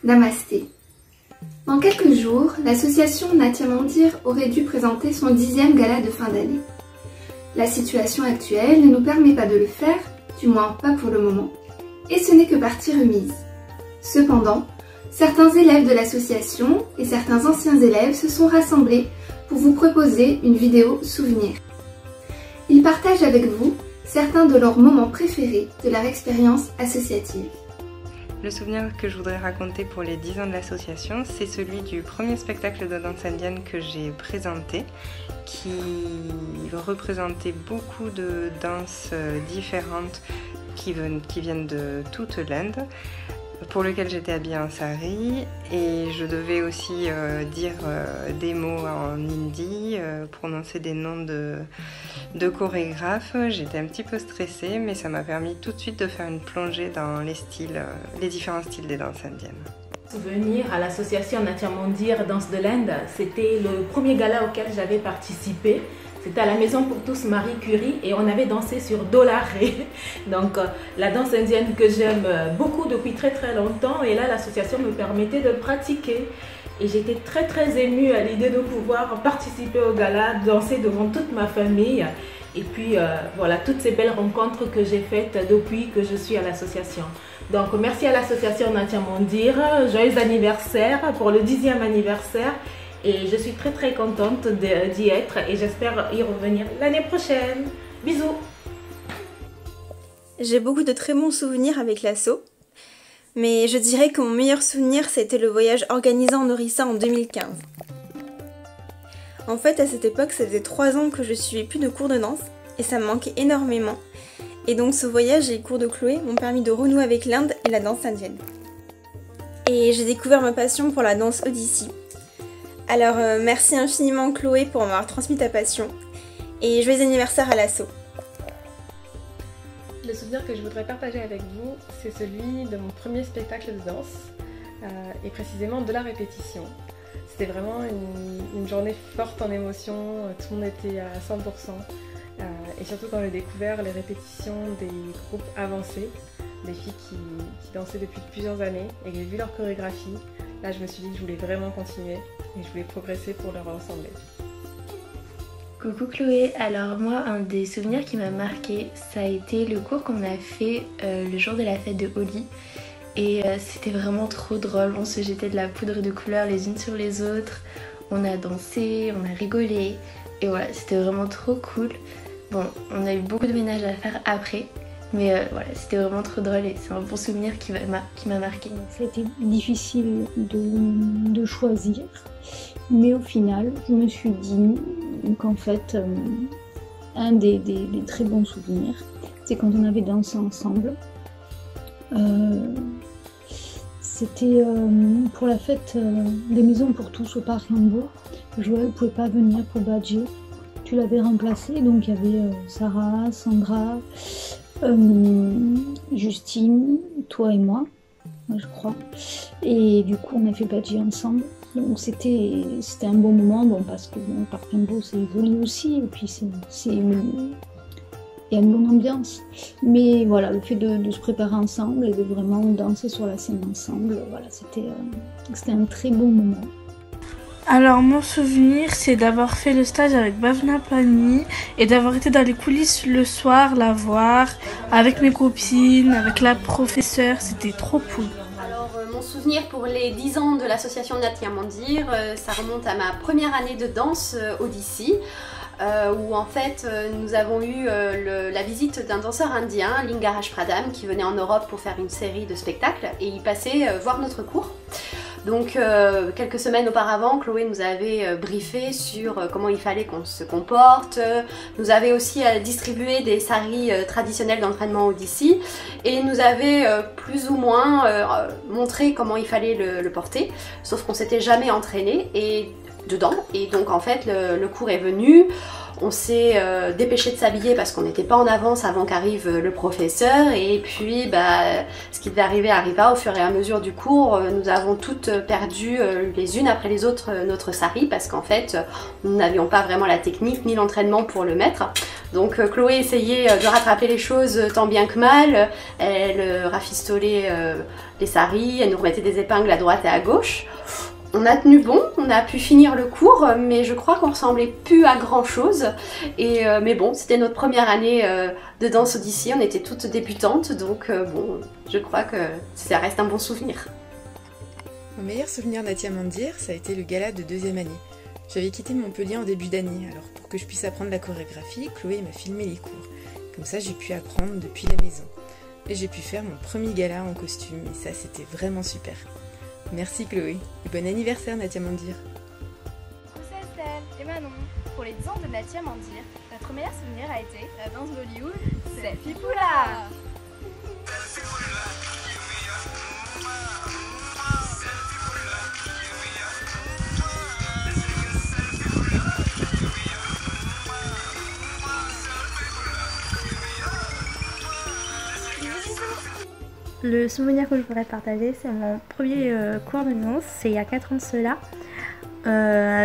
Namasté. Dans quelques jours, l'association Natya Mandir aurait dû présenter son 10e gala de fin d'année. La situation actuelle ne nous permet pas de le faire, du moins pas pour le moment, et ce n'est que partie remise. Cependant, certains élèves de l'association et certains anciens élèves se sont rassemblés pour vous proposer une vidéo souvenir. Ils partagent avec vous certains de leurs moments préférés de leur expérience associative. Le souvenir que je voudrais raconter pour les 10 ans de l'association, c'est celui du premier spectacle de danse indienne que j'ai présenté, qui représentait beaucoup de danses différentes qui viennent de toute l'Inde, pour lequel j'étais habillée en sari, et je devais aussi dire des mots en hindi, prononcer des noms de chorégraphes. J'étais un petit peu stressée, mais ça m'a permis tout de suite de faire une plongée dans les différents styles des danses indiennes. Souvenir à l'association Natya Mandir Danse de l'Inde, c'était le premier gala auquel j'avais participé. C'était à la Maison pour tous Marie Curie et on avait dansé sur Dolaré. Donc la danse indienne que j'aime beaucoup depuis très longtemps, et là l'association me permettait de pratiquer. Et j'étais très émue à l'idée de pouvoir participer au gala, danser devant toute ma famille. Et puis voilà, toutes ces belles rencontres que j'ai faites depuis que je suis à l'association. Donc merci à l'association Natya Mandir, joyeux anniversaire pour le 10e anniversaire. Et je suis très contente d'y être et j'espère y revenir l'année prochaine. Bisous! J'ai beaucoup de très bons souvenirs avec l'asso, mais je dirais que mon meilleur souvenir c'était le voyage organisé en Orissa en 2015. En fait, à cette époque, ça faisait 3 ans que je suivais plus de cours de danse et ça me manquait énormément. Et donc ce voyage et les cours de Chloé m'ont permis de renouer avec l'Inde et la danse indienne. Et j'ai découvert ma passion pour la danse Odissi. Alors merci infiniment Chloé pour m'avoir transmis ta passion et joyeux anniversaire à l'asso. Le souvenir que je voudrais partager avec vous, c'est celui de mon premier spectacle de danse et précisément de la répétition. C'était vraiment une journée forte en émotions, tout le monde était à 100% et surtout quand j'ai découvert les répétitions des groupes avancés, des filles qui dansaient depuis plusieurs années et que j'ai vu leur chorégraphie. Là, je me suis dit que je voulais vraiment continuer et je voulais progresser pour leur ressembler. Coucou Chloé, alors moi un des souvenirs qui m'a marqué, ça a été le cours qu'on a fait le jour de la fête de Holi. Et c'était vraiment trop drôle, on se jetait de la poudre de couleurs les unes sur les autres, on a dansé, on a rigolé et voilà, c'était vraiment trop cool. Bon, on a eu beaucoup de ménage à faire après. Mais voilà, c'était vraiment trop drôle et c'est un bon souvenir qui m'a marqué. C'était difficile de choisir, mais au final, je me suis dit qu'en fait, un des très bons souvenirs, c'est quand on avait dansé ensemble. C'était pour la fête des maisons pour tous au Parc Lambeau. Joël ne pouvait pas venir pour Badger. Tu l'avais remplacé, donc il y avait Sarah, Sandra, Justine, toi et moi, je crois. Et du coup, on a fait Badger ensemble. Donc c'était un bon moment, bon, parce que bon, Parc Lambeau c'est joli aussi, et puis il y a une bonne ambiance. Mais voilà, le fait de se préparer ensemble et de vraiment danser sur la scène ensemble, voilà, c'était un très bon moment. Alors mon souvenir c'est d'avoir fait le stage avec Bhavna Pani et d'avoir été dans les coulisses le soir, la voir avec mes copines, avec la professeure, c'était trop cool. Alors mon souvenir pour les 10 ans de l'association Natya Mandir, ça remonte à ma première année de danse Odissi. Où en fait nous avons eu la visite d'un danseur indien, Lingaraj Pradham, qui venait en Europe pour faire une série de spectacles et il passait voir notre cours. Donc quelques semaines auparavant, Chloé nous avait briefé sur comment il fallait qu'on se comporte, nous avait aussi distribué des saris traditionnels d'entraînement Odissi et nous avait plus ou moins montré comment il fallait le porter, sauf qu'on s'était jamais entraîné dedans, et donc en fait le cours est venu, on s'est dépêché de s'habiller parce qu'on n'était pas en avance avant qu'arrive le professeur, et puis ce qui devait arriver arriva au fur et à mesure du cours. Nous avons toutes perdu les unes après les autres notre sari parce qu'en fait nous n'avions pas vraiment la technique ni l'entraînement pour le mettre. Donc Chloé essayait de rattraper les choses tant bien que mal. Elle rafistolait les saris, elle nous remettait des épingles à droite et à gauche. On a tenu bon, on a pu finir le cours, mais je crois qu'on ressemblait plus à grand chose. Mais bon, c'était notre première année de danse Odyssée, on était toutes débutantes, donc bon, je crois que ça reste un bon souvenir. Mon meilleur souvenir Natia Mandir, ça a été le gala de 2e année. J'avais quitté Montpellier en début d'année, alors pour que je puisse apprendre la chorégraphie, Chloé m'a filmé les cours. Comme ça, j'ai pu apprendre depuis la maison. Et j'ai pu faire mon premier gala en costume, et ça, c'était vraiment super. Merci Chloé, et bon anniversaire Natia Mandir. C'est Estelle et Manon. Pour les 10 ans de Natia Mandir, notre meilleur souvenir a été la danse Bollywood, c'est Fipoula. Le souvenir que je voudrais partager, c'est mon premier cours de danse, c'est il y a 4 ans de cela.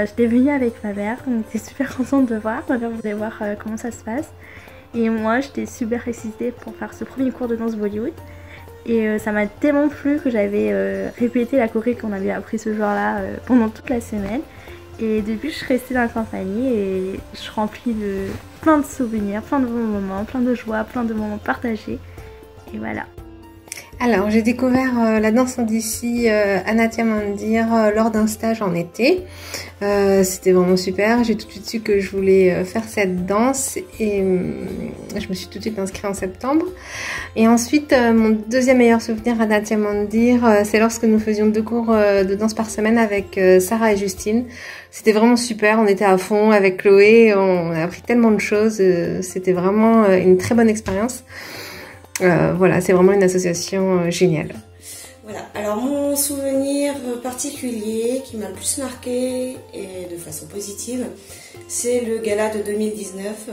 J'étais venue avec ma mère, on était super contente de voir, ma mère voulait voir comment ça se passe. Et moi j'étais super excitée pour faire ce premier cours de danse Bollywood. Et ça m'a tellement plu que j'avais répété la choré qu'on avait appris ce jour-là pendant toute la semaine. Et depuis je suis restée dans la compagnie et je suis remplie de plein de souvenirs, plein de bons moments, plein de joie, plein de moments partagés. Et voilà. Alors, j'ai découvert la danse Odyssée à Natia Mandir lors d'un stage en été. C'était vraiment super. J'ai tout de suite su que je voulais faire cette danse et je me suis tout de suite inscrite en septembre. Et ensuite, mon deuxième meilleur souvenir à Natia Mandir, c'est lorsque nous faisions 2 cours de danse par semaine avec Sarah et Justine. C'était vraiment super. On était à fond avec Chloé. On a appris tellement de choses. C'était vraiment une très bonne expérience. Voilà, c'est vraiment une association géniale. Voilà, alors mon souvenir particulier qui m'a le plus marqué et de façon positive, c'est le gala de 2019.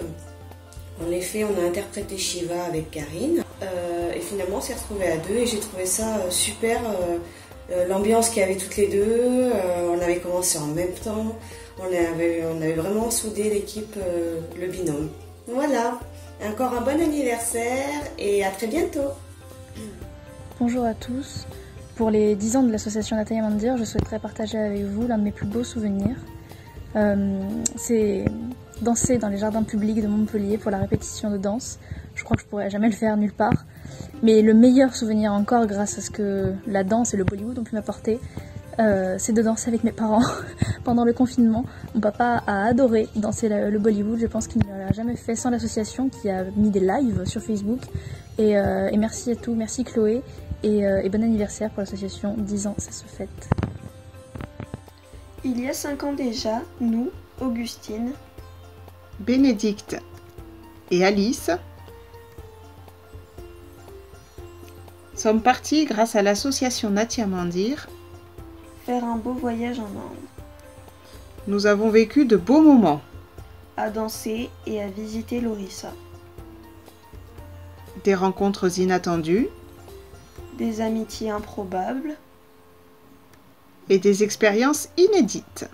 En effet, on a interprété Shiva avec Karine et finalement on s'est retrouvés à 2 et j'ai trouvé ça super. L'ambiance qu'il y avait toutes les deux, on avait commencé en même temps, on avait vraiment soudé l'équipe, le binôme. Voilà. Encore un bon anniversaire et à très bientôt. Bonjour à tous. Pour les 10 ans de l'association Natia Mandir, je souhaiterais partager avec vous l'un de mes plus beaux souvenirs. C'est danser dans les jardins publics de Montpellier pour la répétition de danse. Je crois que je pourrais jamais le faire nulle part. Mais le meilleur souvenir encore, grâce à ce que la danse et le Bollywood ont pu m'apporter, c'est de danser avec mes parents pendant le confinement. Mon papa a adoré danser le Bollywood, je pense qu'il ne l'a jamais fait sans l'association qui a mis des lives sur Facebook. Et merci à tous, merci Chloé et bon anniversaire pour l'association, 10 ans, ça se fête. Il y a 5 ans déjà, nous, Augustine, Bénédicte et Alice sommes partis grâce à l'association Natia Mandir faire un beau voyage en Inde. Nous avons vécu de beaux moments. À danser et à visiter l'Orissa. Des rencontres inattendues. Des amitiés improbables. Et des expériences inédites.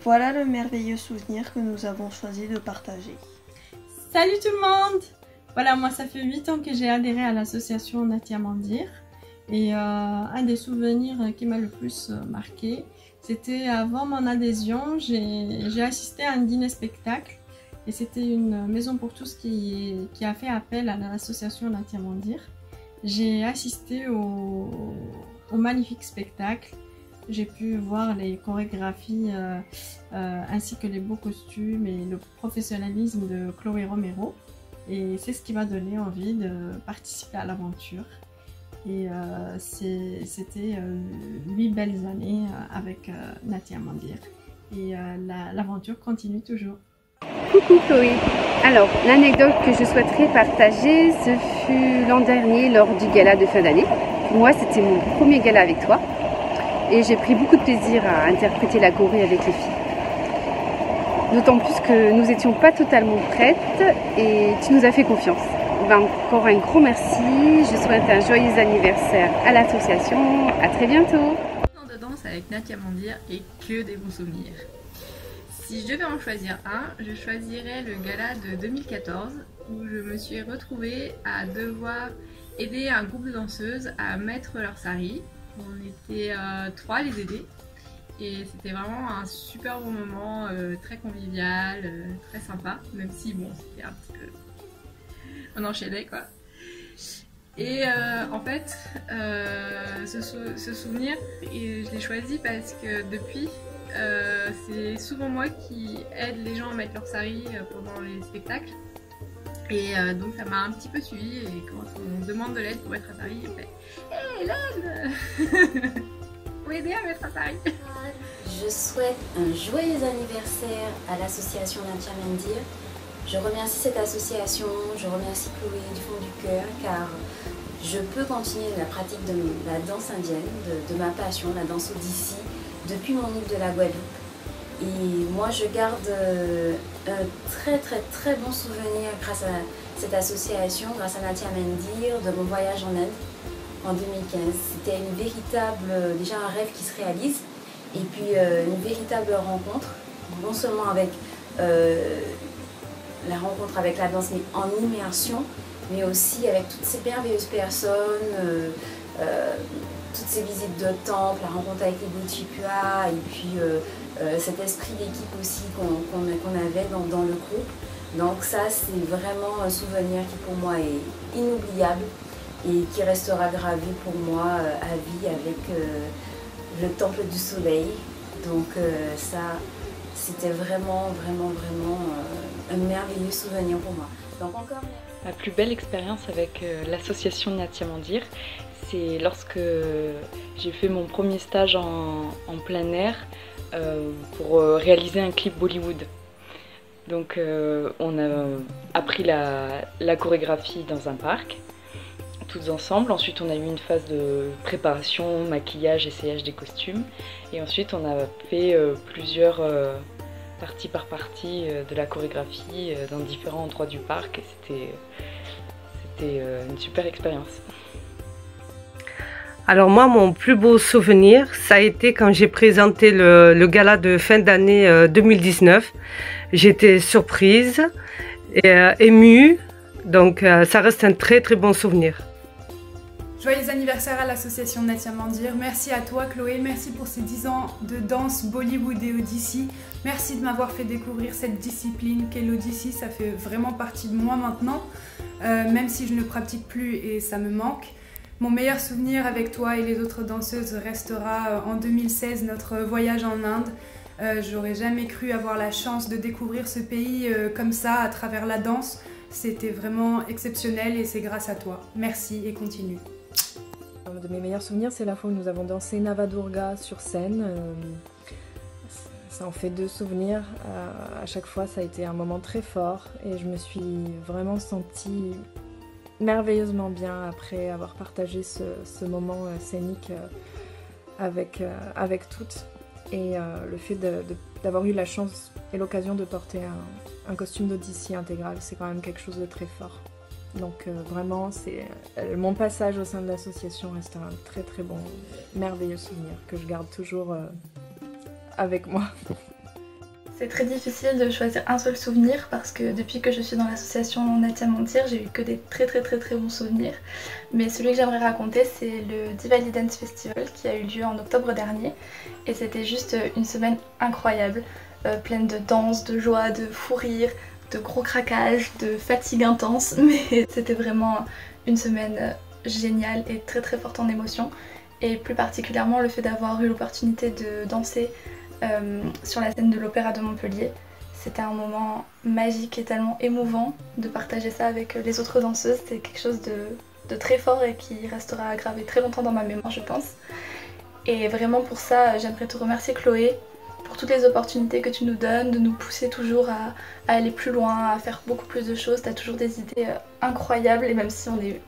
Voilà le merveilleux souvenir que nous avons choisi de partager. Salut tout le monde! Voilà, moi ça fait 8 ans que j'ai adhéré à l'association Natia Mandir. Et un des souvenirs qui m'a le plus marqué, c'était avant mon adhésion, j'ai assisté à un dîner-spectacle et c'était une maison pour tous qui a fait appel à l'association Natia Mandir. J'ai assisté au magnifique spectacle, j'ai pu voir les chorégraphies ainsi que les beaux costumes et le professionnalisme de Chloé Romero et c'est ce qui m'a donné envie de participer à l'aventure. Et c'était 8 belles années avec Natia Mandir. Et l'aventure continue toujours. Coucou Chloé. Alors, l'anecdote que je souhaiterais partager, ce fut l'an dernier lors du gala de fin d'année. Pour moi, c'était mon premier gala avec toi. Et j'ai pris beaucoup de plaisir à interpréter la choré avec les filles. D'autant plus que nous n'étions pas totalement prêtes et tu nous as fait confiance. Encore un gros merci, je souhaite un joyeux anniversaire à l'association, à très bientôt. De danse avec Natia Mandir et que des bons souvenirs. Si je devais en choisir un, je choisirais le gala de 2014 où je me suis retrouvée à devoir aider un groupe de danseuses à mettre leur sari. On était 3 à les aider et c'était vraiment un super bon moment, très convivial, très sympa, même si bon, c'était un petit peu... on enchaînait quoi. Et en fait, ce souvenir, je l'ai choisi parce que depuis, c'est souvent moi qui aide les gens à mettre leur sari pendant les spectacles. Et donc ça m'a un petit peu suivi et quand on demande de l'aide pour mettre un sari, on fait « Hey Hélène, faut aider à mettre un sari !» Je souhaite un joyeux anniversaire à l'association Natia Mendir. Je remercie cette association, je remercie Chloé du fond du cœur car je peux continuer la pratique de la danse indienne, de ma passion, la danse Odissi, depuis mon île de la Guadeloupe. Et moi je garde un très bon souvenir grâce à cette association, grâce à Natia Mendir, de mon voyage en Inde en 2015. C'était une véritable, déjà un rêve qui se réalise et puis une véritable rencontre, non seulement avec la rencontre avec la danse mais en immersion, mais aussi avec toutes ces merveilleuses personnes, toutes ces visites de temple, la rencontre avec les Gochipua et puis cet esprit d'équipe aussi qu'on avait dans le groupe. Donc ça c'est vraiment un souvenir qui pour moi est inoubliable et qui restera gravé pour moi à vie avec le temple du soleil. Donc ça c'était vraiment un merveilleux souvenir pour moi. Donc encore ma plus belle expérience avec l'association Natia Mendir, c'est lorsque j'ai fait mon premier stage en plein air pour réaliser un clip Bollywood. Donc on a appris la chorégraphie dans un parc, toutes ensemble. Ensuite on a eu une phase de préparation, maquillage, essayage des costumes. Et ensuite on a fait plusieurs partie par partie de la chorégraphie dans différents endroits du parc et c'était une super expérience. Alors moi, mon plus beau souvenir, ça a été quand j'ai présenté le gala de fin d'année 2019. J'étais surprise et émue, donc ça reste un très bon souvenir. Joyeux anniversaire à l'association Natia Mendir. Merci à toi Chloé, merci pour ces 10 ans de danse Bollywood et Odissi. Merci de m'avoir fait découvrir cette discipline qu'est l'Odissi, ça fait vraiment partie de moi maintenant, même si je ne pratique plus et ça me manque. Mon meilleur souvenir avec toi et les autres danseuses restera en 2016, notre voyage en Inde. J'aurais jamais cru avoir la chance de découvrir ce pays comme ça à travers la danse. C'était vraiment exceptionnel et c'est grâce à toi. Merci et continue. Un de mes meilleurs souvenirs, c'est la fois où nous avons dansé Navadurga sur scène. Ça en fait 2 souvenirs. À chaque fois, ça a été un moment très fort et je me suis vraiment sentie merveilleusement bien après avoir partagé ce moment scénique avec toutes. Et le fait d'avoir eu la chance et l'occasion de porter un costume d'Odissi intégral, c'est quand même quelque chose de très fort. Donc vraiment, mon passage au sein de l'association reste un très bon, merveilleux souvenir que je garde toujours avec moi. C'est très difficile de choisir un seul souvenir parce que depuis que je suis dans l'association Natia Mendir, j'ai eu que des très bons souvenirs. Mais celui que j'aimerais raconter, c'est le Diwali Dance Festival qui a eu lieu en octobre dernier. Et c'était juste une semaine incroyable, pleine de danse, de joie, de fou rire, de gros craquages, de fatigue intense. Mais c'était vraiment une semaine géniale et très forte en émotion. Et plus particulièrement le fait d'avoir eu l'opportunité de danser sur la scène de l'Opéra de Montpellier. C'était un moment magique et tellement émouvant de partager ça avec les autres danseuses. C'était quelque chose de très fort et qui restera gravé très longtemps dans ma mémoire, je pense. Et vraiment pour ça, j'aimerais te remercier Chloé pour toutes les opportunités que tu nous donnes, de nous pousser toujours à aller plus loin, à faire beaucoup plus de choses. Tu as toujours des idées incroyables et même si on n'est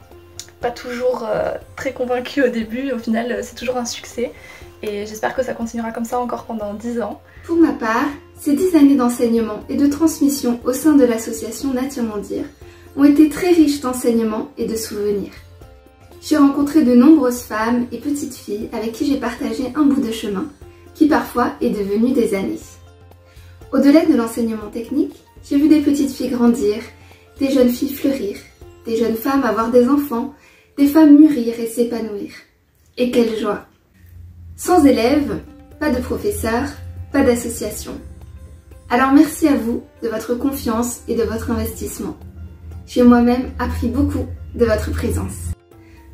pas toujours très convaincus au début, au final c'est toujours un succès. Et j'espère que ça continuera comme ça encore pendant 10 ans. Pour ma part, ces 10 années d'enseignement et de transmission au sein de l'association Natia Mendir ont été très riches d'enseignements et de souvenirs. J'ai rencontré de nombreuses femmes et petites filles avec qui j'ai partagé un bout de chemin, qui parfois est devenu des années. Au-delà de l'enseignement technique, j'ai vu des petites filles grandir, des jeunes filles fleurir, des jeunes femmes avoir des enfants, des femmes mûrir et s'épanouir. Et quelle joie! Sans élèves, pas de professeurs, pas d'association. Alors merci à vous de votre confiance et de votre investissement. J'ai moi-même appris beaucoup de votre présence.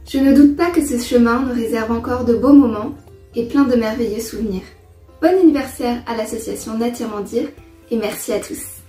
Je ne doute pas que ce chemin nous réserve encore de beaux moments et plein de merveilleux souvenirs. Bon anniversaire à l'association Natia Mandir et merci à tous.